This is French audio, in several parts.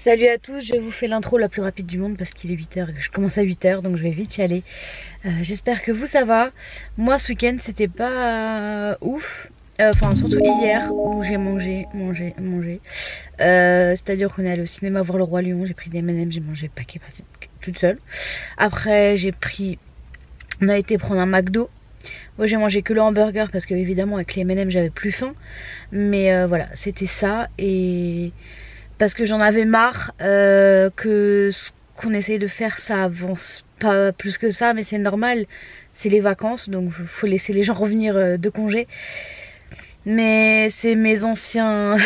Salut à tous, je vous fais l'intro la plus rapide du monde parce qu'il est 8h et que je commence à 8h, donc je vais vite y aller. J'espère que vous ça va. Moi ce week-end c'était pas ouf. Enfin surtout hier où j'ai mangé. C'est-à-dire qu'on est allé au cinéma voir Le Roi Lion, j'ai pris des M&M, j'ai mangé le paquet toute seule. Après on a été prendre un McDo. Moi j'ai mangé que le hamburger parce que évidemment avec les M&M j'avais plus faim. Mais voilà, c'était ça et... parce que j'en avais marre que ce qu'on essaye de faire ça avance pas plus que ça, mais c'est normal, c'est les vacances donc faut laisser les gens revenir de congé. Mais c'est mes anciens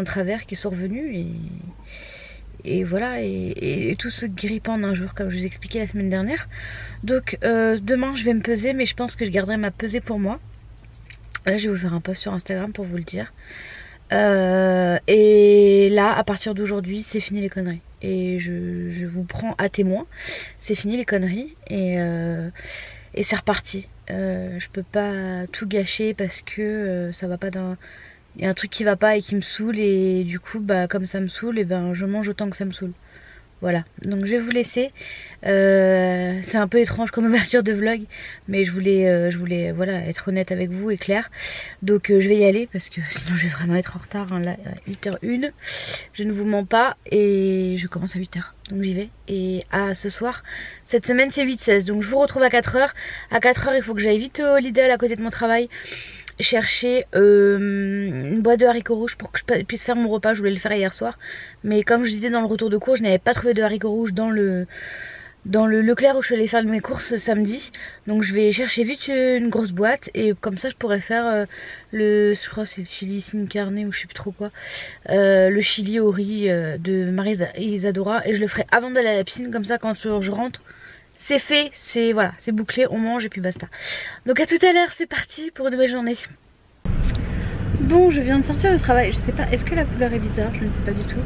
travers qui sont revenus et voilà, et tout se grippe en un jour comme je vous expliquais la semaine dernière. Donc demain je vais me peser, mais je pense que je garderai ma pesée pour moi. Là je vais vous faire un post sur Instagram pour vous le dire. Et là à partir d'aujourd'hui c'est fini les conneries et je vous prends à témoin, c'est fini les conneries et c'est reparti. Je peux pas tout gâcher parce que ça va pas d'un... il y a un truc qui va pas et qui me saoule et du coup bah comme ça me saoule et ben je mange autant que ça me saoule. Voilà, donc je vais vous laisser. C'est un peu étrange comme ouverture de vlog, mais je voulais voilà, être honnête avec vous et claire. Donc je vais y aller parce que sinon je vais vraiment être en retard. Hein, là, 8h01, je ne vous mens pas et je commence à 8h. Donc j'y vais. Et ce soir, cette semaine c'est 8-16, donc je vous retrouve à 4h. À 4h il faut que j'aille vite au Lidl à côté de mon travail chercher une boîte de haricots rouges pour que je puisse faire mon repas. Je voulais le faire hier soir, mais comme je disais dans le retour de cours, je n'avais pas trouvé de haricots rouges dans le Leclerc où je suis allée faire mes courses samedi. Donc je vais chercher vite une grosse boîte et comme ça je pourrais faire je crois c'est le chili sin carne ou je sais plus trop quoi, le chili au riz de Marie Isadora, et je le ferai avant d'aller à la piscine, comme ça quand je rentre c'est fait, c'est voilà, c'est bouclé, on mange et puis basta. Donc à tout à l'heure, c'est parti pour une nouvelle journée. Bon, je viens de sortir du travail, je sais pas, est-ce que la couleur est bizarre, je ne sais pas du tout.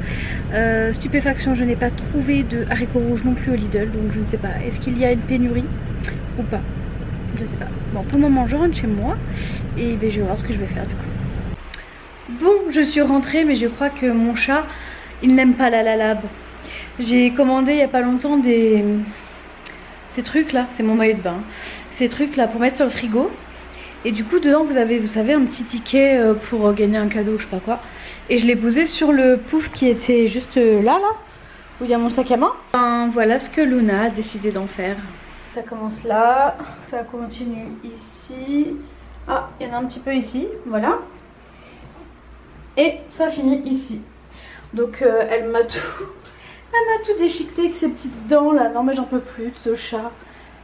Stupéfaction, je n'ai pas trouvé de haricots rouges non plus au Lidl, donc je ne sais pas, est-ce qu'il y a une pénurie ou pas, je sais pas. Bon, pour le moment je rentre chez moi et ben, je vais voir ce que je vais faire du coup. Bon, je suis rentrée, mais je crois que mon chat, il n'aime pas la lalab. J'ai commandé il y a pas longtemps ces trucs là, c'est mon maillot de bain, ces trucs là pour mettre sur le frigo, et du coup dedans vous avez, vous savez, un petit ticket pour gagner un cadeau, je sais pas quoi, et je l'ai posé sur le pouf qui était juste là où il y a mon sac à main. Enfin, voilà ce que Luna a décidé d'en faire. Ça commence là, ça continue ici, ah il y en a un petit peu ici, voilà, et ça finit ici. Donc elle m'a tout déchiqueté avec ses petites dents là. Non mais j'en peux plus de ce chat.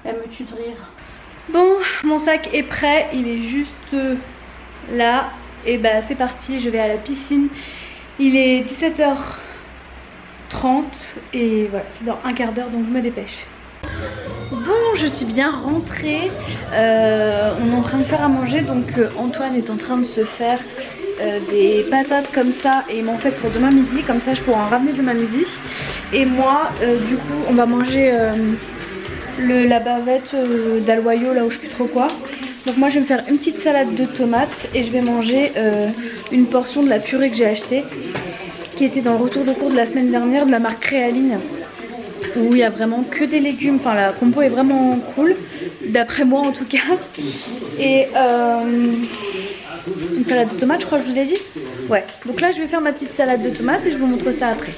Elle me tue de rire. Bon, mon sac est prêt. Il est juste là. Et bah c'est parti, je vais à la piscine. Il est 17h30. Et voilà, c'est dans un quart d'heure, donc je me dépêche. Bon, je suis bien rentrée. On est en train de faire à manger. Donc Antoine est en train de se faire des patates comme ça, et ils m'ont fait pour demain midi, comme ça je pourrai en ramener demain midi. Et moi du coup on va manger la bavette d'Aloyau là où je sais plus trop quoi. Donc moi je vais me faire une petite salade de tomates et je vais manger une portion de la purée que j'ai achetée, qui était dans le retour de cours de la semaine dernière de la marque Créaline, où il y a vraiment que des légumes. Enfin la compo est vraiment cool, d'après moi en tout cas. Et une salade de tomates, je crois que je vous ai dit. Ouais, donc là je vais faire ma petite salade de tomates et je vous montre ça après.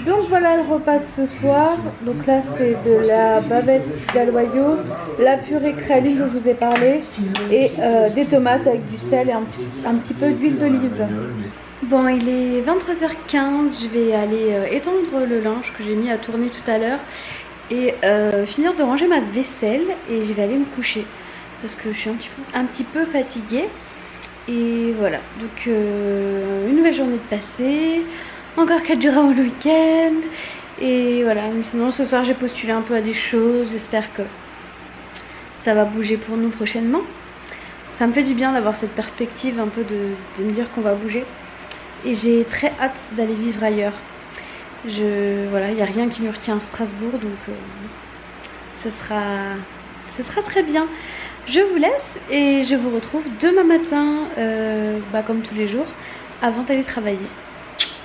Donc voilà le repas de ce soir. Donc là c'est de la bavette d'Aloyau, la purée Créaline dont je vous ai parlé, et des tomates avec du sel et un petit peu d'huile d'olive. Bon, il est 23h15, je vais aller étendre le linge que j'ai mis à tourner tout à l'heure et finir de ranger ma vaisselle, et je vais aller me coucher parce que je suis un petit peu fatiguée. Et voilà, donc une nouvelle journée de passée, encore 4 jours avant le week-end. Et voilà, mais sinon ce soir j'ai postulé un peu à des choses, j'espère que ça va bouger pour nous prochainement. Ça me fait du bien d'avoir cette perspective un peu de me dire qu'on va bouger. Et j'ai très hâte d'aller vivre ailleurs. Voilà, il n'y a rien qui me retient à Strasbourg, donc ce sera très bien. Je vous laisse et je vous retrouve demain matin, comme tous les jours, avant d'aller travailler.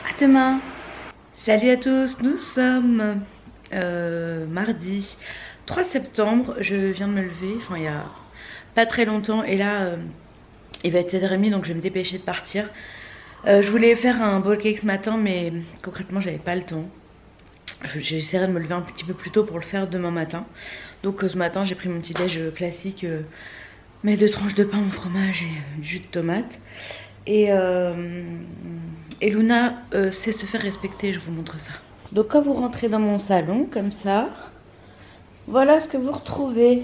A demain. Salut à tous, nous sommes mardi 3 septembre. Je viens de me lever, enfin il y a pas très longtemps. Et là il va être 7h30, donc je vais me dépêcher de partir. Je voulais faire un bowl cake ce matin, mais concrètement j'avais pas le temps. J'essaierai de me lever un petit peu plus tôt pour le faire demain matin. Donc ce matin j'ai pris mon petit déj classique, mes 2 tranches de pain au fromage et du jus de tomate. Et Luna sait se faire respecter, je vous montre ça. Donc quand vous rentrez dans mon salon comme ça, voilà ce que vous retrouvez.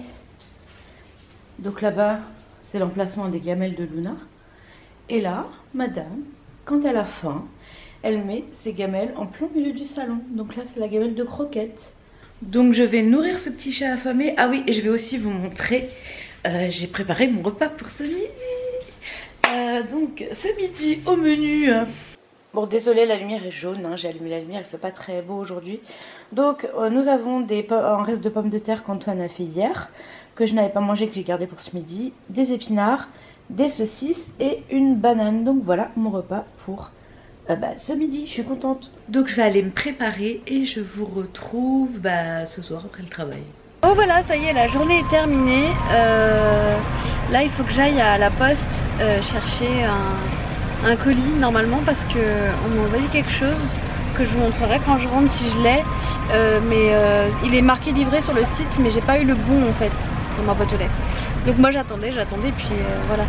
Donc là-bas c'est l'emplacement des gamelles de Luna. Et là, madame, quand elle a faim, elle met ses gamelles en plein milieu du salon. Donc là c'est la gamelle de croquette. Donc je vais nourrir ce petit chat affamé. Ah oui, et je vais aussi vous montrer, j'ai préparé mon repas pour ce midi. Donc ce midi au menu, bon désolé la lumière est jaune, hein, j'ai allumé la lumière, il fait pas très beau aujourd'hui. Donc nous avons un reste de pommes de terre qu'Antoine a fait hier, que je n'avais pas mangé, que j'ai gardé pour ce midi, des épinards, des saucisses et une banane. Donc voilà mon repas pour ce midi, je suis contente. Donc je vais aller me préparer et je vous retrouve ce soir après le travail. Oh voilà, ça y est, la journée est terminée. Là il faut que j'aille à la poste chercher un colis normalement, parce qu'on m'a envoyé quelque chose que je vous montrerai quand je rentre si je l'ai. Il est marqué livré sur le site, mais j'ai pas eu le bon en fait dans ma boîte aux lettres. Donc moi j'attendais puis voilà.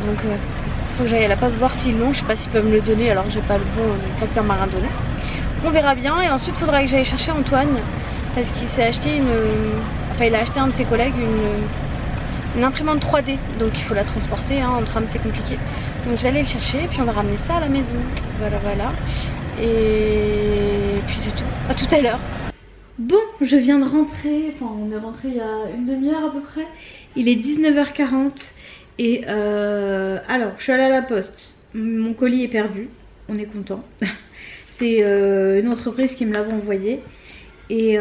Donc faut que j'aille à la poste voir s'ils l'ont. Je sais pas s'ils peuvent me le donner alors que j'ai pas le bon facteur marin donné. On verra bien. Et ensuite il faudra que j'aille chercher Antoine, parce qu'il s'est acheté il a acheté un de ses collègues une imprimante 3D, donc il faut la transporter, hein, en train de c'est compliqué. Donc je vais aller le chercher et puis on va ramener ça à la maison. Voilà. Et puis c'est tout. À tout à l'heure. Bon, je viens de rentrer, enfin on est rentré il y a une demi-heure à peu près. Il est 19h40 et alors je suis allée à la poste. Mon colis est perdu, on est content. C'est une entreprise qui me l'avait envoyé. Et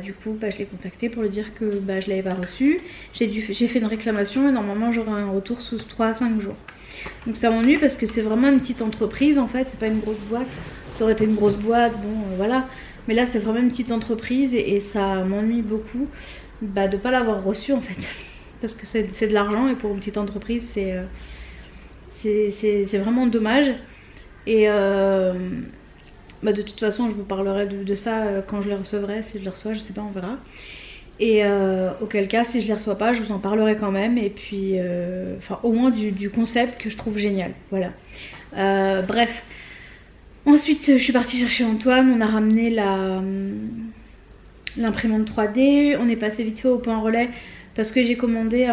du coup je l'ai contacté pour lui dire que je l'avais pas reçu. J'ai fait une réclamation et normalement j'aurai un retour sous 3 à 5 jours. Donc ça m'ennuie parce que c'est vraiment une petite entreprise en fait, c'est pas une grosse boîte. Ça aurait été une grosse boîte, bon voilà. Mais là c'est vraiment une petite entreprise et ça m'ennuie beaucoup de pas l'avoir reçu en fait. Parce que c'est de l'argent et pour une petite entreprise c'est vraiment dommage. Et de toute façon je vous parlerai de ça quand je les recevrai, si je les reçois, je sais pas, on verra. Et auquel cas si je les reçois pas je vous en parlerai quand même. Et puis au moins du concept que je trouve génial, voilà. Bref, ensuite je suis partie chercher Antoine, on a ramené l'imprimante 3D, on est passé vite fait au point relais parce que j'ai commandé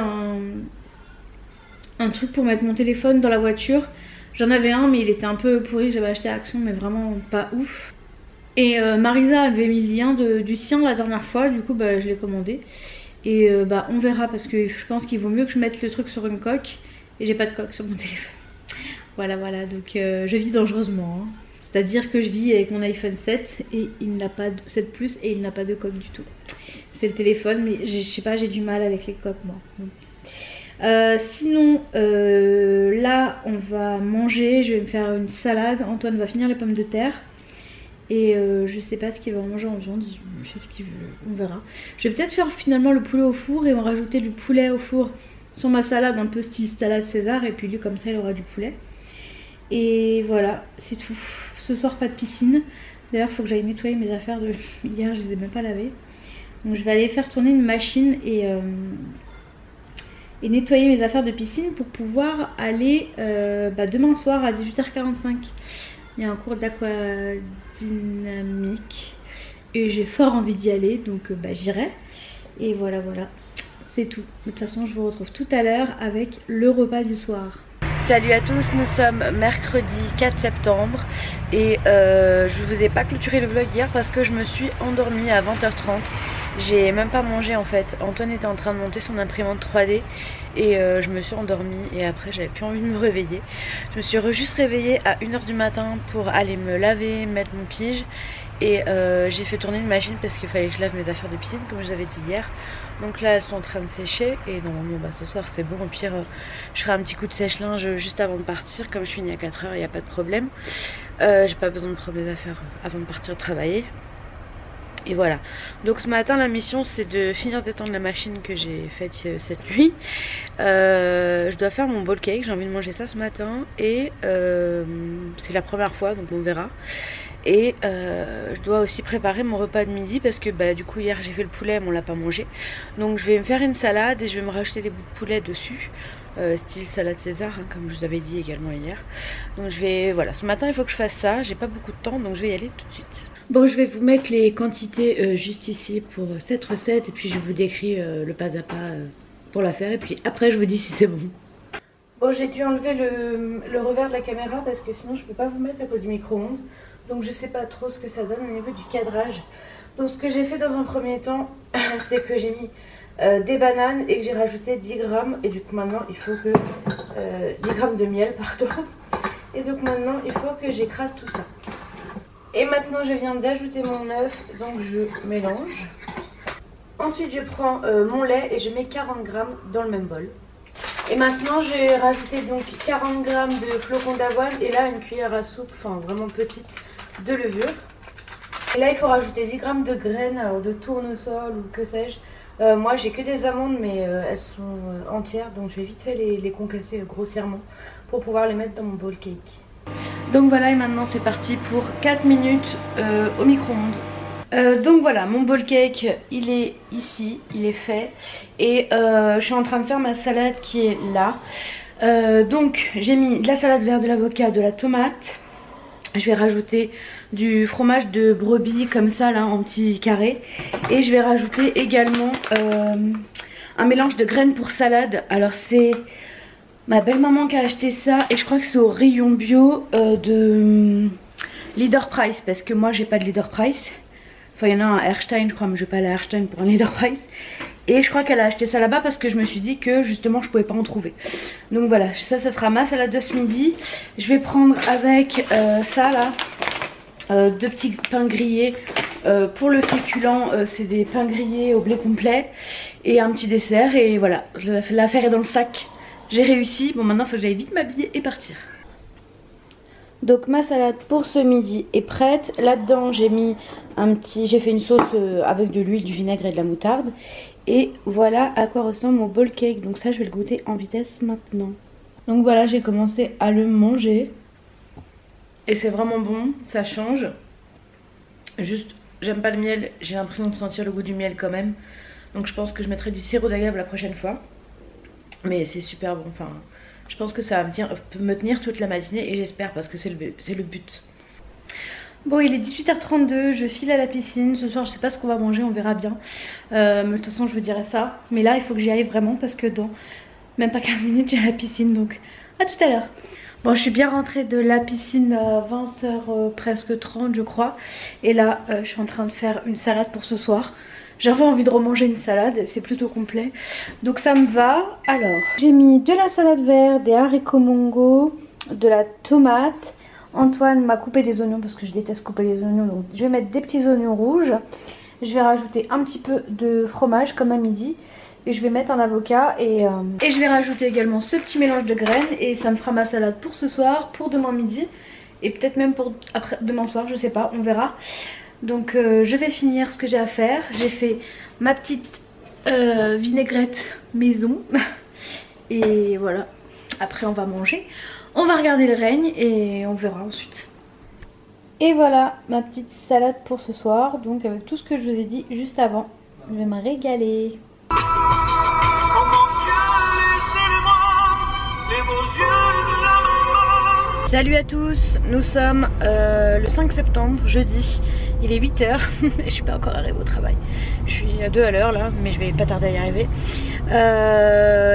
un truc pour mettre mon téléphone dans la voiture. J'en avais un mais il était un peu pourri, j'avais acheté à Action mais vraiment pas ouf. Et Marisa avait mis le lien du sien la dernière fois, du coup je l'ai commandé. Et on verra parce que je pense qu'il vaut mieux que je mette le truc sur une coque. Et j'ai pas de coque sur mon téléphone. Voilà, donc je vis dangereusement. Hein. C'est-à-dire que je vis avec mon iPhone 7 et il n'a pas de 7 Plus et il n'a pas de coque du tout. C'est le téléphone mais je sais pas, j'ai du mal avec les coques moi. Donc. Sinon là on va manger, je vais me faire une salade, Antoine va finir les pommes de terre et je sais pas ce qu'il va manger en viande, je sais ce qu'il veut, on verra. Je vais peut-être faire finalement le poulet au four et en rajouter du poulet au four sur ma salade, un peu style salade César, et puis lui comme ça il aura du poulet. Et voilà, c'est tout. Ce soir pas de piscine, d'ailleurs il faut que j'aille nettoyer mes affaires de hier, je les ai même pas lavées. Donc je vais aller faire tourner une machine et nettoyer mes affaires de piscine pour pouvoir aller demain soir à 18h45. Il y a un cours d'aquadynamique et j'ai fort envie d'y aller, donc j'irai. Et voilà, c'est tout. De toute façon je vous retrouve tout à l'heure avec le repas du soir. Salut à tous, nous sommes mercredi 4 septembre et je vous ai pas clôturé le vlog hier parce que je me suis endormie à 20h30. J'ai même pas mangé en fait. Antoine était en train de monter son imprimante 3D et je me suis endormie et après j'avais plus envie de me réveiller. Je me suis juste réveillée à 1 h du matin pour aller me laver, mettre mon pige et j'ai fait tourner une machine parce qu'il fallait que je lave mes affaires de piscine comme je vous avais dit hier. Donc là elles sont en train de sécher et normalement bah, ce soir c'est bon. Au pire je ferai un petit coup de sèche-linge juste avant de partir. Comme je finis à 4 h, il n'y a pas de problème. J'ai pas besoin de prendre mes affaires avant de partir travailler. Et voilà, donc ce matin la mission c'est de finir d'étendre la machine que j'ai faite cette nuit. Je dois faire mon bowl cake, j'ai envie de manger ça ce matin. Et c'est la première fois donc on verra. Et je dois aussi préparer mon repas de midi parce que bah, du coup hier j'ai fait le poulet mais on l'a pas mangé. Donc je vais me faire une salade et je vais me rajouter des bouts de poulet dessus. Style salade César hein, comme je vous avais dit également hier. Donc je vais, voilà, ce matin il faut que je fasse ça, j'ai pas beaucoup de temps donc je vais y aller tout de suite. Bon, je vais vous mettre les quantités juste ici pour cette recette et puis je vous décris le pas à pas pour la faire et puis après je vous dis si c'est bon. Bon, j'ai dû enlever le revers de la caméra parce que sinon je peux pas vous mettre à cause du micro-ondes. Donc je sais pas trop ce que ça donne au niveau du cadrage. Donc ce que j'ai fait dans un premier temps, c'est que j'ai mis des bananes et que j'ai rajouté 10 grammes. Et du coup maintenant il faut que 10 grammes de miel, pardon. Et donc maintenant il faut que j'écrase tout ça. Et maintenant je viens d'ajouter mon œuf, donc je mélange. Ensuite je prends mon lait et je mets 40 grammes dans le même bol. Et maintenant j'ai rajouté donc 40 grammes de flocons d'avoine et là une cuillère à soupe, enfin vraiment petite, de levure. Et là il faut rajouter 10 grammes de graines, alors de tournesol ou que sais-je. Moi j'ai que des amandes mais elles sont entières donc je vais vite fait les concasser grossièrement pour pouvoir les mettre dans mon bowl cake. Donc voilà et maintenant c'est parti pour 4 minutes au micro-ondes. Donc voilà, mon bowl cake il est ici, il est fait et je suis en train de faire ma salade qui est là. Donc j'ai mis de la salade verte, de l'avocat, de la tomate. Je vais rajouter du fromage de brebis comme ça là en petits carrés. Et je vais rajouter également un mélange de graines pour salade. Alors c'est ma belle-maman qui a acheté ça et je crois que c'est au rayon bio de Leader Price parce que moi j'ai pas de Leader Price. Enfin il y en a un à Erstein je crois mais je vais pas aller à Erstein pour un Leader Price. Et je crois qu'elle a acheté ça là-bas parce que je me suis dit que justement je pouvais pas en trouver. Donc voilà, ça sera ma salade de ce midi. Je vais prendre avec ça là, 2 petits pains grillés. Pour le féculent c'est des pains grillés au blé complet. Et un petit dessert et voilà, l'affaire est dans le sac. J'ai réussi, bon maintenant il faut que j'aille vite m'habiller et partir. Donc ma salade pour ce midi est prête. Là-dedans j'ai mis j'ai fait une sauce avec de l'huile, du vinaigre et de la moutarde. Et voilà à quoi ressemble mon bowl cake. Donc ça je vais le goûter en vitesse maintenant. Donc voilà, j'ai commencé à le manger. Et c'est vraiment bon, ça change. Juste, j'aime pas le miel, j'ai l'impression de sentir le goût du miel quand même. Donc je pense que je mettrai du sirop d'agave la prochaine fois. Mais c'est super bon, enfin je pense que ça va me tenir toute la matinée et j'espère parce que c'est le but. Bon il est 18 h 32, je file à la piscine, ce soir je sais pas ce qu'on va manger, on verra bien. Mais de toute façon je vous dirai ça, mais là il faut que j'y aille vraiment parce que dans même pas 15 minutes j'ai la piscine donc à tout à l'heure. Bon je suis bien rentrée de la piscine à 20 h presque 30 je crois. Et là je suis en train de faire une salade pour ce soir. J'avais envie de remanger une salade, c'est plutôt complet. Donc ça me va. Alors, j'ai mis de la salade verte, des haricots mongo, de la tomate. Antoine m'a coupé des oignons parce que je déteste couper les oignons. Donc je vais mettre des petits oignons rouges. Je vais rajouter un petit peu de fromage comme à midi. Et je vais mettre un avocat et je vais rajouter également ce petit mélange de graines. Et ça me fera ma salade pour ce soir, pour demain midi. Et peut-être même pour demain soir, je sais pas, on verra. Donc je vais finir ce que j'ai à faire. J'ai fait ma petite vinaigrette maison. Et voilà. Après on va manger. On va regarder le règne et on verra ensuite. Et voilà ma petite salade pour ce soir. Donc avec tout ce que je vous ai dit juste avant. Je vais me régaler. Salut à tous, nous sommes le 5 septembre, jeudi, il est 8h, je suis pas encore arrivée au travail, je suis à 2 à l'heure là, mais je vais pas tarder à y arriver.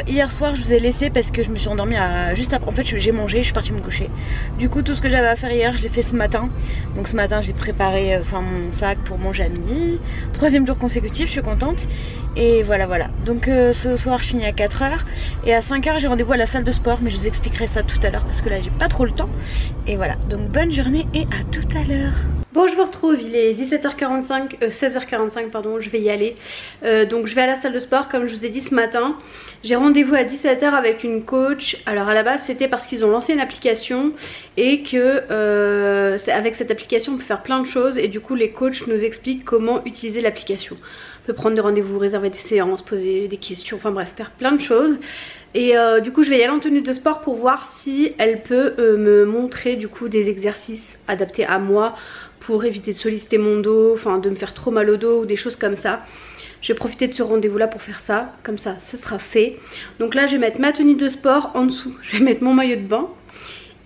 Hier soir je vous ai laissé parce que je me suis endormie juste après, en fait j'ai mangé, je suis partie me coucher. Du coup tout ce que j'avais à faire hier je l'ai fait ce matin, donc ce matin j'ai préparé mon sac pour manger à midi, 3e jour consécutif, je suis contente. Et voilà, donc ce soir je finis à 4h et à 5h j'ai rendez-vous à la salle de sport, mais je vous expliquerai ça tout à l'heure parce que là j'ai pas trop le temps. Et voilà, donc bonne journée et à tout à l'heure. Bon, je vous retrouve, il est 17h45, 16h45 pardon, je vais y aller. Donc je vais à la salle de sport comme je vous ai dit ce matin. J'ai rendez-vous à 17h avec une coach. Alors à la base c'était parce qu'ils ont lancé une application et que avec cette application on peut faire plein de choses. Et du coup les coachs nous expliquent comment utiliser l'application. On peut prendre des rendez-vous, réserver des séances, poser des questions, enfin bref, faire plein de choses. Et du coup je vais y aller en tenue de sport pour voir si elle peut me montrer du coup des exercices adaptés à moi pour éviter de solliciter mon dos, enfin de me faire trop mal au dos ou des choses comme ça. Je vais profiter de ce rendez-vous là pour faire ça, comme ça ce sera fait. Donc là je vais mettre ma tenue de sport en dessous, je vais mettre mon maillot de bain.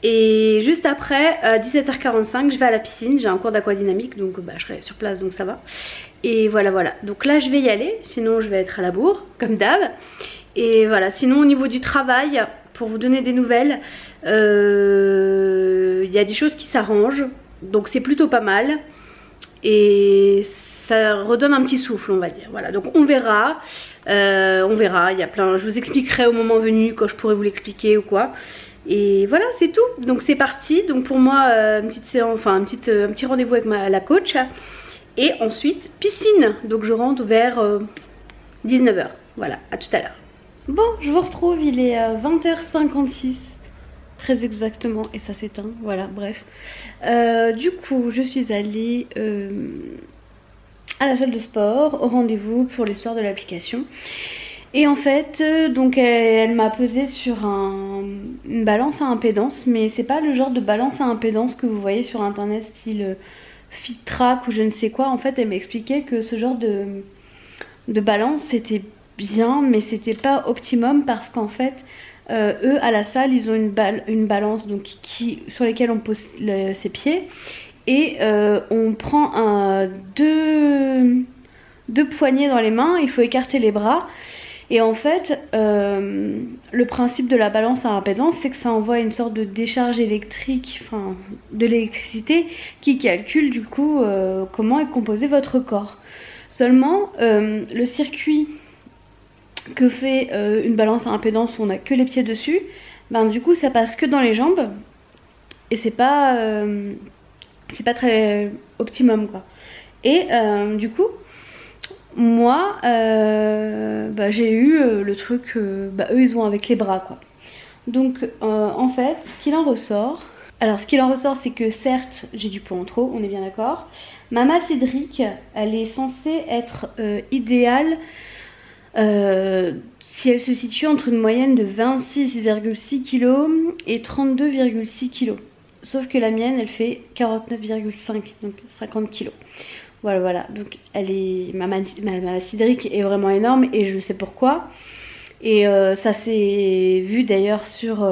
Et juste après, à 17h45, je vais à la piscine, j'ai un cours d'aquadynamique, donc je serai sur place donc ça va. Et voilà, donc là je vais y aller, sinon je vais être à la bourre, comme d'hab. Et voilà, sinon au niveau du travail, pour vous donner des nouvelles, il y a des choses qui s'arrangent, donc c'est plutôt pas mal. Et ça redonne un petit souffle on va dire, voilà, donc on verra, il y a plein, je vous expliquerai au moment venu quand je pourrai vous l'expliquer ou quoi. Et voilà, c'est tout, donc c'est parti. Donc pour moi une petite séance, enfin un petit rendez-vous avec la coach. Et ensuite piscine, donc je rentre vers 19h, voilà, à tout à l'heure. Bon, je vous retrouve, il est 20h56 très exactement et ça s'éteint, voilà, bref. Du coup je suis allée à la salle de sport, au rendez-vous pour l'histoire de l'application. Et en fait, donc elle m'a pesé sur une balance à impédance, mais c'est pas le genre de balance à impédance que vous voyez sur internet style FitTrack ou je ne sais quoi. En fait elle m'a expliqué que ce genre de balance c'était bien, mais c'était pas optimum parce qu'en fait eux à la salle ils ont une balance donc sur laquelle on pose ses pieds et on prend deux poignées dans les mains, il faut écarter les bras. Et en fait, le principe de la balance à impédance, c'est que ça envoie une sorte de décharge électrique, enfin de l'électricité, qui calcule du coup comment est composé votre corps. Seulement, le circuit que fait une balance à impédance où on n'a que les pieds dessus, ben du coup ça passe que dans les jambes et c'est pas très optimum quoi. Et du coup moi j'ai eu le truc eux ils ont avec les bras quoi. Donc en fait ce qu'il en ressort, c'est que certes j'ai du poids en trop, on est bien d'accord. Ma masse hydrique elle est censée être idéale si elle se situe entre une moyenne de 26,6 kg et 32,6 kg. Sauf que la mienne elle fait 49,5, donc 50 kg. Voilà, donc ma masse hydrique est vraiment énorme et je sais pourquoi. Et ça s'est vu d'ailleurs sur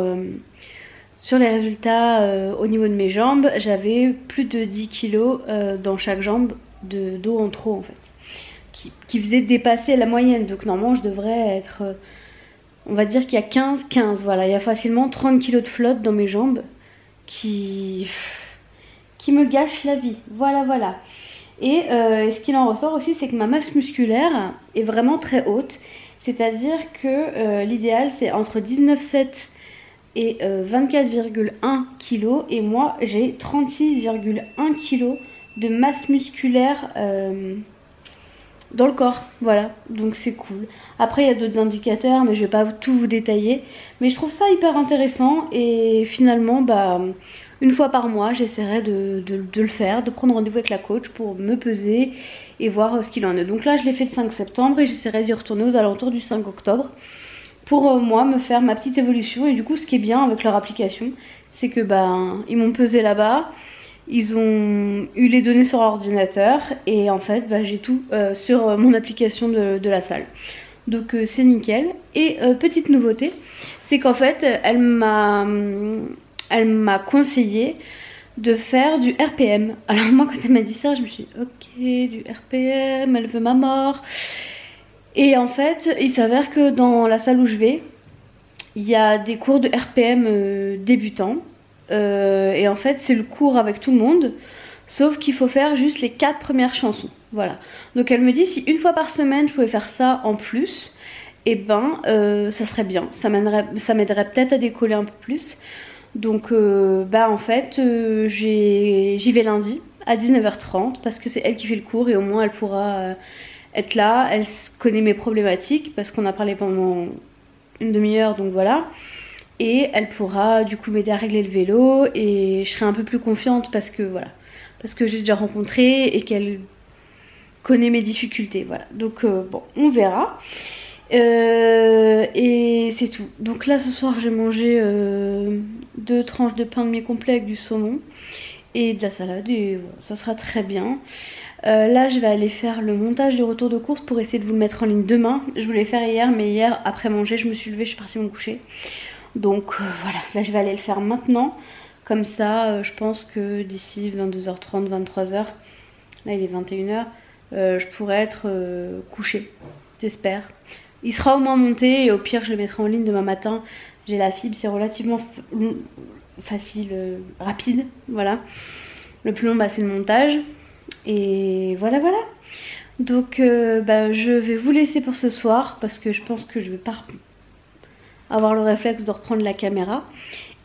les résultats au niveau de mes jambes. J'avais plus de 10 kg dans chaque jambe d'eau en trop en fait. Qui faisait dépasser la moyenne, donc normalement je devrais être on va dire qu'il y a 15, voilà, il y a facilement 30 kg de flotte dans mes jambes qui me gâchent la vie, voilà. Et ce qu'il en ressort aussi c'est que ma masse musculaire est vraiment très haute, c'est-à-dire que l'idéal c'est entre 19,7 et 24,1 kg et moi j'ai 36,1 kg de masse musculaire dans le corps, voilà, donc c'est cool. Après il y a d'autres indicateurs mais je vais pas tout vous détailler, mais je trouve ça hyper intéressant et finalement une fois par mois j'essaierai de le faire, de prendre rendez-vous avec la coach pour me peser et voir ce qu'il en est. Donc là je l'ai fait le 5 septembre et j'essaierai d'y retourner aux alentours du 5 octobre pour moi me faire ma petite évolution. Et du coup ce qui est bien avec leur application c'est que ils m'ont pesé là-bas. Ils ont eu les données sur ordinateur et en fait j'ai tout sur mon application de la salle. Donc c'est nickel. Et petite nouveauté, c'est qu'en fait elle m'a elle m'a conseillé de faire du RPM. Alors moi quand elle m'a dit ça, je me suis dit ok, du RPM, elle veut ma mort. Et en fait il s'avère que dans la salle où je vais, il y a des cours de RPM débutants. Et en fait c'est le cours avec tout le monde, sauf qu'il faut faire juste les 4 premières chansons. Voilà. Donc elle me dit si une fois par semaine je pouvais faire ça en plus, et ben ça serait bien. Ça m'aiderait peut-être à décoller un peu plus. Donc bah en fait j'y vais lundi à 19h30 parce que c'est elle qui fait le cours et au moins elle pourra être là. Elle connaît mes problématiques parce qu'on a parlé pendant une demi-heure, donc voilà. Et elle pourra du coup m'aider à régler le vélo et je serai un peu plus confiante parce que voilà, parce que j'ai déjà rencontré et qu'elle connaît mes difficultés, voilà. Donc bon, on verra. Et c'est tout. Donc là ce soir j'ai mangé 2 tranches de pain demi-complet avec du saumon et de la salade et voilà, ça sera très bien. Là je vais aller faire le montage du retour de course pour essayer de vous le mettre en ligne demain. Je voulais faire hier, mais hier après manger je me suis levée, je suis partie me coucher. Donc voilà, là je vais aller le faire maintenant. Comme ça je pense que d'ici 22h30, 23h, là il est 21h, je pourrai être couchée, j'espère. Il sera au moins monté et au pire je le mettrai en ligne demain matin. J'ai la fibre, c'est relativement facile, rapide, voilà. Le plus long bah, c'est le montage. Et voilà voilà. Donc bah, je vais vous laisser pour ce soir parce que je pense que je vais pas avoir le réflexe de reprendre la caméra.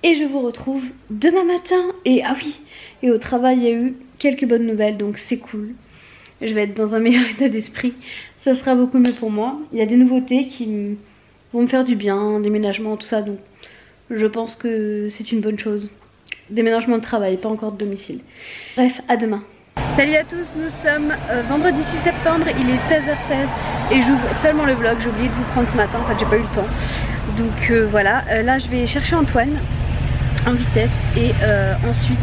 Et je vous retrouve demain matin. Et ah oui, et au travail il y a eu quelques bonnes nouvelles donc c'est cool. Je vais être dans un meilleur état d'esprit. Ça sera beaucoup mieux pour moi. Il y a des nouveautés qui vont me faire du bien, déménagement, tout ça. Donc je pense que c'est une bonne chose. Déménagement de travail, pas encore de domicile. Bref, à demain. Salut à tous, nous sommes vendredi 6 septembre, il est 16h16 et j'ouvre seulement le vlog. J'ai oublié de vous prendre ce matin, en fait j'ai pas eu le temps. Donc voilà, là je vais chercher Antoine en vitesse et ensuite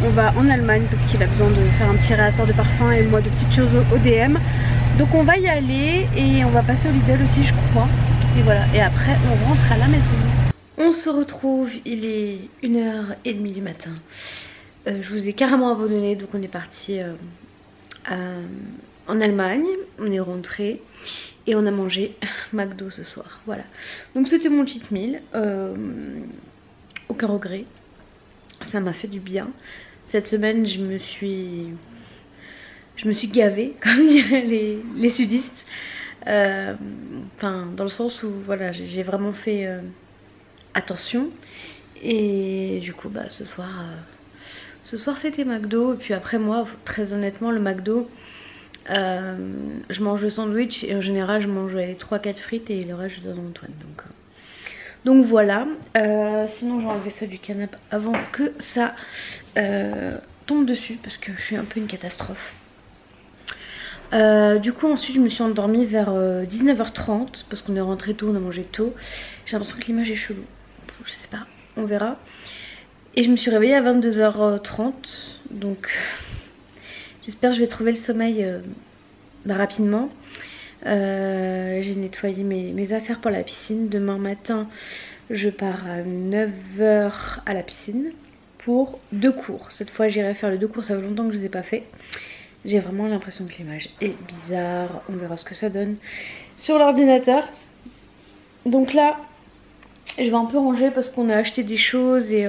on va en Allemagne parce qu'il a besoin de faire un petit réassort de parfum et moi de petites choses au DM. Donc on va y aller et on va passer au Lidl aussi je crois. Et voilà, et après on rentre à la maison. On se retrouve, il est 1h30 du matin. Je vous ai carrément abandonné, donc on est parti en Allemagne. On est rentré et on a mangé McDo ce soir. Voilà. Donc c'était mon cheat meal. Aucun regret. Ça m'a fait du bien. Cette semaine je me suis gavée, comme diraient les sudistes. Enfin dans le sens où voilà, j'ai vraiment fait attention. Et du coup bah ce soir c'était McDo. Et puis après moi très honnêtement le McDo je mange le sandwich et en général je mange 3-4 frites et le reste je donne à Antoine. Donc voilà, sinon j'ai enlevé ça du canapé avant que ça tombe dessus parce que je suis un peu une catastrophe. Du coup ensuite je me suis endormie vers 19h30 parce qu'on est rentré tôt, on a mangé tôt. J'ai l'impression que l'image est chelou, je sais pas, on verra. Et je me suis réveillée à 22h30 donc j'espère que je vais trouver le sommeil rapidement. J'ai nettoyé mes affaires pour la piscine. Demain matin je pars à 9h à la piscine pour 2 cours. Cette fois j'irai faire les 2 cours, ça fait longtemps que je ne les ai pas fait. J'ai vraiment l'impression que l'image est bizarre. On verra ce que ça donne sur l'ordinateur. Donc là je vais un peu ranger parce qu'on a acheté des choses et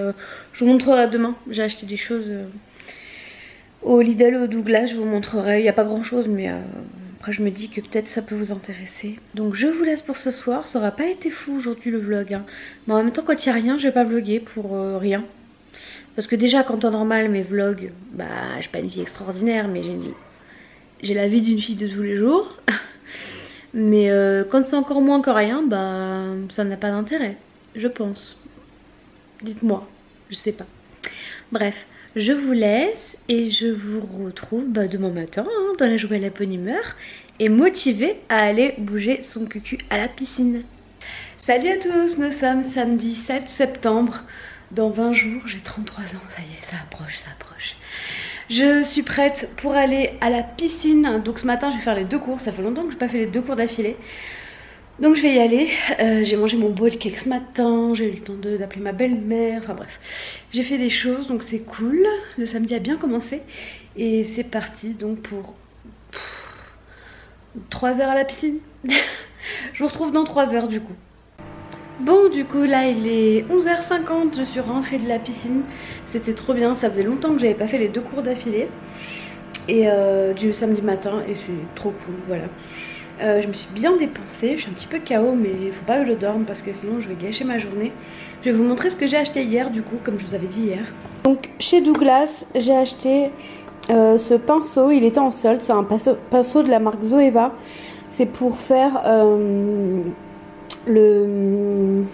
je vous montrerai demain. J'ai acheté des choses au Lidl, au Douglas, je vous montrerai. Il n'y a pas grand chose mais après je me dis que peut-être ça peut vous intéresser. Donc je vous laisse pour ce soir. Ça aura pas été fou aujourd'hui le vlog hein. Mais en même temps quand il n'y a rien je vais pas vlogger pour rien. Parce que déjà quand en normal mes vlogs, bah j'ai pas une vie extraordinaire mais j'ai la vie d'une fille de tous les jours. Mais quand c'est encore moins que rien, bah ça n'a pas d'intérêt, je pense. Dites-moi, je sais pas. Bref, je vous laisse et je vous retrouve demain matin hein, dans la joie et la bonne humeur et motivée à aller bouger son cucu à la piscine. Salut à tous, nous sommes samedi 7 septembre. Dans 20 jours, j'ai 33 ans, ça y est, ça approche, ça approche. Je suis prête pour aller à la piscine. Donc ce matin, je vais faire les 2 cours. Ça fait longtemps que je n'ai pas fait les 2 cours d'affilée. Donc je vais y aller, j'ai mangé mon bowl cake ce matin, j'ai eu le temps d'appeler ma belle-mère, enfin bref. J'ai fait des choses donc c'est cool, le samedi a bien commencé et c'est parti donc pour 3 heures à la piscine. Je vous retrouve dans 3 heures du coup. Bon du coup là il est 11h50, je suis rentrée de la piscine, c'était trop bien, ça faisait longtemps que j'avais pas fait les 2 cours d'affilée et du samedi matin et c'est trop cool, voilà. Je me suis bien dépensée, je suis un petit peu KO mais il faut pas que je dorme parce que sinon je vais gâcher ma journée. Je vais vous montrer ce que j'ai acheté hier du coup comme je vous avais dit hier. Donc chez Douglas j'ai acheté ce pinceau, il était en solde, c'est un pinceau de la marque Zoeva. C'est pour faire le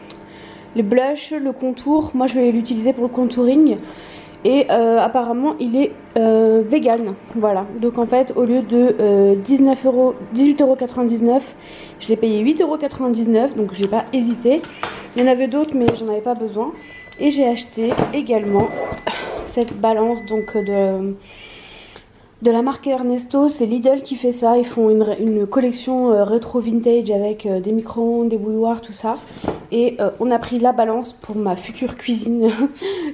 blush, le contour. Moi je vais l'utiliser pour le contouring. Et apparemment il est vegan, voilà. Donc en fait au lieu de 18,99€, je l'ai payé 8,99€, donc j'ai pas hésité. Il y en avait d'autres mais j'en avais pas besoin. Et j'ai acheté également cette balance donc de la marque Ernesto, c'est Lidl qui fait ça. Ils font une collection rétro vintage avec des micro-ondes, des bouilloires, tout ça. Et on a pris la balance pour ma future cuisine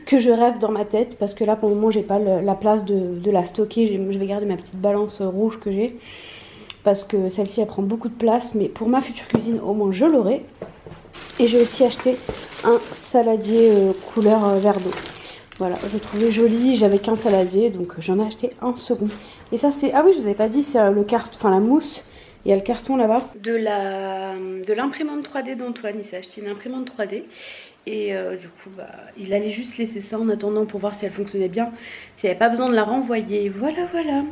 que je rêve dans ma tête. Parce que là pour le moment j'ai pas la place de la stocker. Je vais garder ma petite balance rouge que j'ai. Parce que celle-ci elle prend beaucoup de place. Mais pour ma future cuisine au moins je l'aurai. Et j'ai aussi acheté un saladier couleur verre d'eau. Voilà, je trouvais joli, j'avais qu'un saladier, donc j'en ai acheté un second. Et ça c'est, ah oui je vous avais pas dit, c'est le carton, enfin la mousse, il y a le carton là-bas. De l'imprimante 3D d'Antoine, il s'est acheté une imprimante 3D. Et du coup bah, il allait juste laisser ça en attendant pour voir si elle fonctionnait bien, s'il n'y avait pas besoin de la renvoyer, voilà voilà.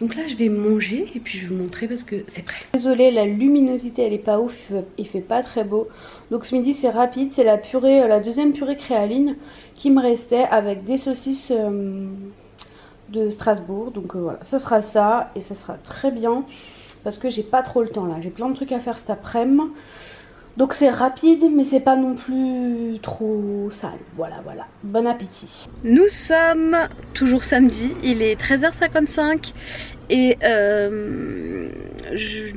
Donc là je vais manger et puis je vais vous montrer parce que c'est prêt. Désolée la luminosité elle est pas ouf, il fait pas très beau. Donc ce midi c'est rapide, c'est la purée, la deuxième purée créaline qui me restait avec des saucisses de Strasbourg. Donc voilà, ce sera ça et ça sera très bien parce que j'ai pas trop le temps là, j'ai plein de trucs à faire cet après-midi. Donc c'est rapide mais c'est pas non plus trop sale. Voilà voilà, bon appétit. Nous sommes toujours samedi, il est 13h55 et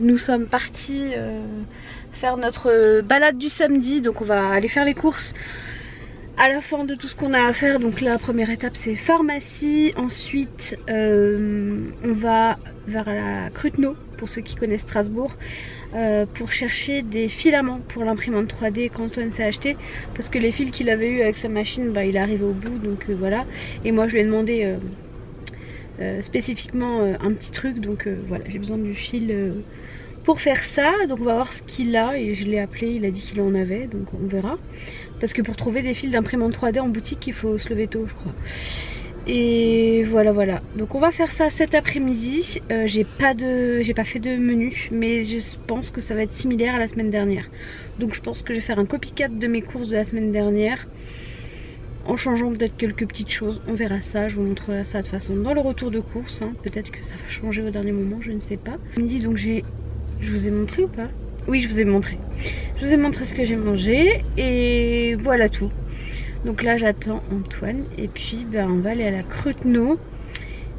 nous sommes partis faire notre balade du samedi. Donc on va aller faire les courses à la fin de tout ce qu'on a à faire. Donc la première étape c'est pharmacie, ensuite on va vers la Cruteno pour ceux qui connaissent Strasbourg. Pour chercher des filaments pour l'imprimante 3D qu'Antoine s'est acheté parce que les fils qu'il avait eu avec sa machine bah, il est arrivé au bout donc voilà. Et moi je lui ai demandé spécifiquement un petit truc donc voilà, j'ai besoin du fil pour faire ça. Donc on va voir ce qu'il a et je l'ai appelé, il a dit qu'il en avait donc on verra. Parce que pour trouver des fils d'imprimante 3D en boutique il faut se lever tôt je crois. Et voilà voilà, donc on va faire ça cet après-midi. J'ai pas fait de menu mais je pense que ça va être similaire à la semaine dernière. Donc je pense que je vais faire un copycat de mes courses de la semaine dernière en changeant peut-être quelques petites choses, on verra ça, je vous montrerai ça de toute façon dans le retour de course hein. Peut-être que ça va changer au dernier moment, je ne sais pas. Midi donc je vous ai montré ou pas? Oui je vous ai montré. Je vous ai montré ce que j'ai mangé et voilà tout. Donc là j'attends Antoine et puis ben, on va aller à la Cruteno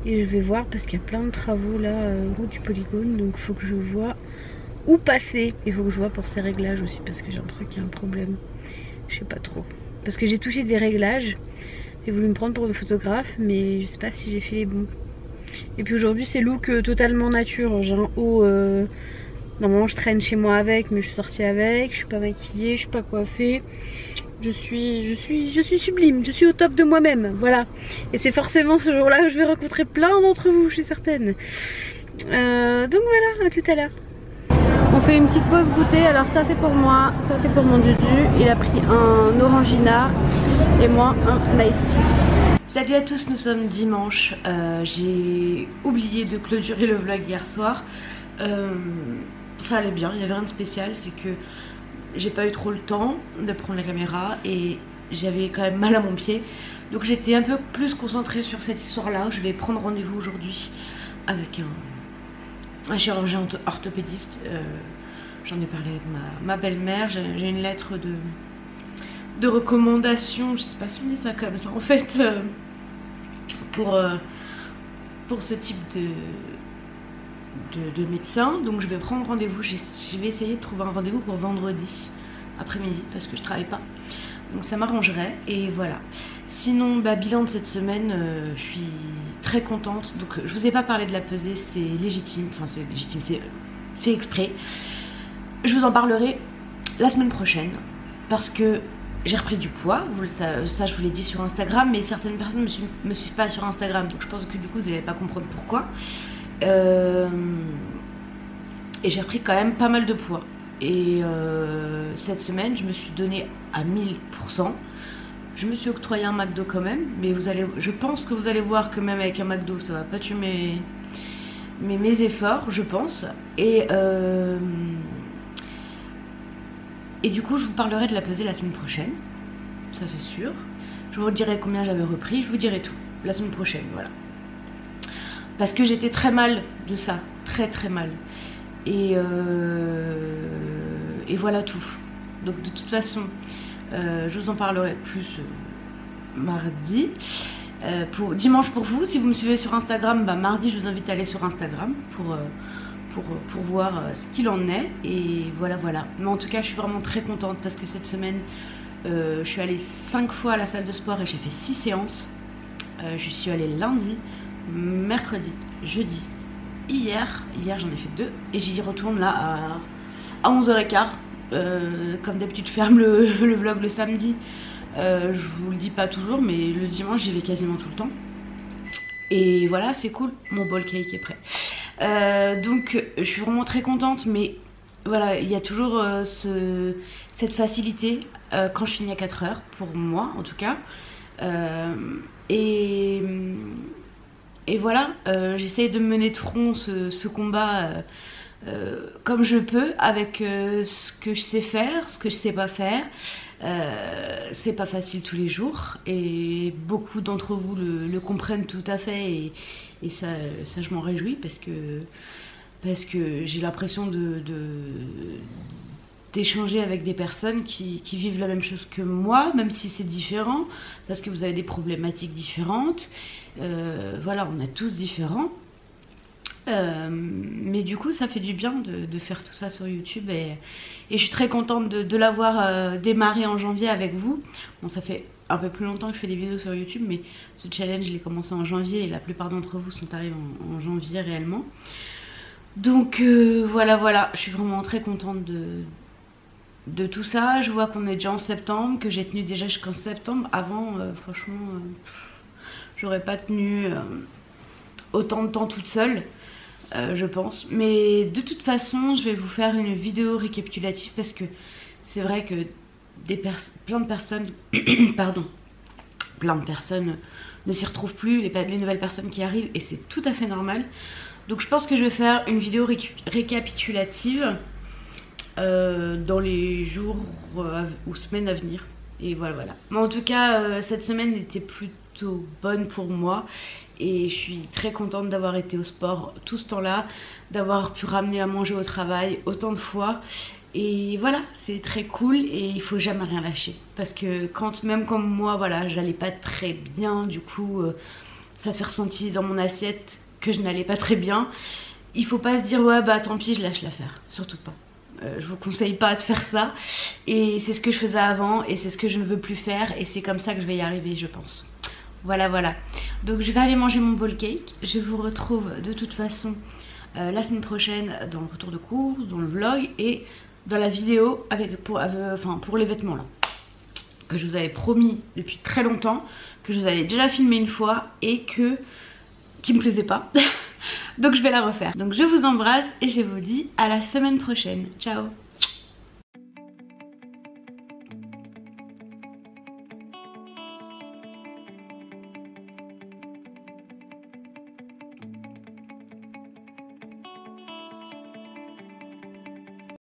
et je vais voir parce qu'il y a plein de travaux là, route du Polygone, donc il faut que je vois où passer. Il faut que je vois pour ces réglages aussi parce que j'ai l'impression qu'il y a un problème, je sais pas trop. Parce que j'ai touché des réglages, j'ai voulu me prendre pour une photographe mais je sais pas si j'ai fait les bons. Et puis aujourd'hui c'est look totalement nature, j'ai un haut, normalement je traîne chez moi avec mais je suis sortie avec, je suis pas maquillée, je suis pas coiffée. Je suis sublime, je suis au top de moi-même, voilà. Et c'est forcément ce jour-là où je vais rencontrer plein d'entre vous, je suis certaine. Donc voilà, à tout à l'heure. On fait une petite pause goûter, alors ça c'est pour moi, ça c'est pour mon Dudu. Il a pris un Orangina et moi un Iced Tea. Salut à tous, nous sommes dimanche. J'ai oublié de clôturer le vlog hier soir. Ça allait bien, il n'y avait rien de spécial, c'est que j'ai pas eu trop le temps de prendre la caméra et j'avais quand même mal à mon pied. Donc j'étais un peu plus concentrée sur cette histoire là. Je vais prendre rendez-vous aujourd'hui avec un chirurgien orthopédiste. J'en ai parlé avec ma belle-mère. J'ai une lettre de recommandation, je sais pas si on dit ça comme ça en fait, pour ce type de médecin, donc je vais prendre rendez-vous. Je vais essayer de trouver un rendez-vous pour vendredi après-midi parce que je travaille pas, donc ça m'arrangerait. Et voilà. Sinon, bilan de cette semaine, je suis très contente. Donc je vous ai pas parlé de la pesée, c'est légitime, enfin c'est légitime, c'est fait exprès. Je vous en parlerai la semaine prochaine parce que j'ai repris du poids, ça je vous l'ai dit sur Instagram, mais certaines personnes me suivent pas sur Instagram, donc je pense que du coup vous n'allez pas comprendre pourquoi. Et j'ai repris quand même pas mal de poids. Et cette semaine je me suis donnée à 1000%. Je me suis octroyé un McDo quand même, mais je pense que vous allez voir que même avec un McDo ça va pas tuer mes efforts, je pense. Et du coup je vous parlerai de la pesée la semaine prochaine, ça c'est sûr. Je vous dirai combien j'avais repris, je vous dirai tout la semaine prochaine, voilà. Parce que j'étais très mal de ça, très mal. Et voilà tout. Donc de toute façon, je vous en parlerai plus mardi. Dimanche pour vous, si vous me suivez sur Instagram, mardi je vous invite à aller sur Instagram pour voir ce qu'il en est. Et voilà. Mais en tout cas je suis vraiment très contente parce que cette semaine je suis allée 5 fois à la salle de sport et j'ai fait 6 séances. Je suis allée lundi, mercredi, jeudi, hier j'en ai fait 2 et j'y retourne là à 11h15. Comme d'habitude je ferme le vlog le samedi, je vous le dis pas toujours, mais le dimanche j'y vais quasiment tout le temps. Et voilà, c'est cool, mon bowl cake est prêt. Donc je suis vraiment très contente, mais voilà, il y a toujours cette facilité quand je finis à 4h, pour moi en tout cas. Et voilà, j'essaye de mener de front ce combat comme je peux, avec ce que je sais faire, ce que je sais pas faire. C'est pas facile tous les jours et beaucoup d'entre vous le comprennent tout à fait, et ça je m'en réjouis parce que j'ai l'impression d'échanger avec des personnes qui vivent la même chose que moi, même si c'est différent, parce que vous avez des problématiques différentes. Voilà, on est tous différents. Mais du coup ça fait du bien de faire tout ça sur YouTube, et je suis très contente de l'avoir démarré en janvier avec vous. Bon, ça fait un peu plus longtemps que je fais des vidéos sur YouTube, mais ce challenge je l'ai commencé en janvier et la plupart d'entre vous sont arrivés en janvier réellement. Donc voilà, je suis vraiment très contente de tout ça. Je vois qu'on est déjà en septembre, que j'ai tenu déjà jusqu'en septembre. Avant franchement j'aurais pas tenu autant de temps toute seule. Je pense, mais de toute façon je vais vous faire une vidéo récapitulative parce que c'est vrai que plein de personnes pardon, plein de personnes ne s'y retrouvent plus, les nouvelles personnes qui arrivent, et c'est tout à fait normal. Donc je pense que je vais faire une vidéo récapitulative dans les jours ou semaines à venir. Et voilà. Mais en tout cas cette semaine était plutôt bonne pour moi. Et je suis très contente d'avoir été au sport tout ce temps-là, d'avoir pu ramener à manger au travail autant de fois. Et voilà, c'est très cool et il faut jamais rien lâcher. Parce que même comme moi, voilà, j'allais pas très bien, du coup, ça s'est ressenti dans mon assiette que je n'allais pas très bien. Il faut pas se dire, ouais, tant pis, je lâche l'affaire. Surtout pas. Je vous conseille pas de faire ça. Et c'est ce que je faisais avant et c'est ce que je ne veux plus faire. Et c'est comme ça que je vais y arriver, je pense. Voilà. Donc je vais aller manger mon bowl cake. Je vous retrouve de toute façon la semaine prochaine dans le retour de cours, dans le vlog et dans la vidéo pour les vêtements là, que je vous avais promis depuis très longtemps, que je vous avais déjà filmé une fois et qui me plaisait pas. Donc je vais la refaire. Donc je vous embrasse et je vous dis à la semaine prochaine. Ciao.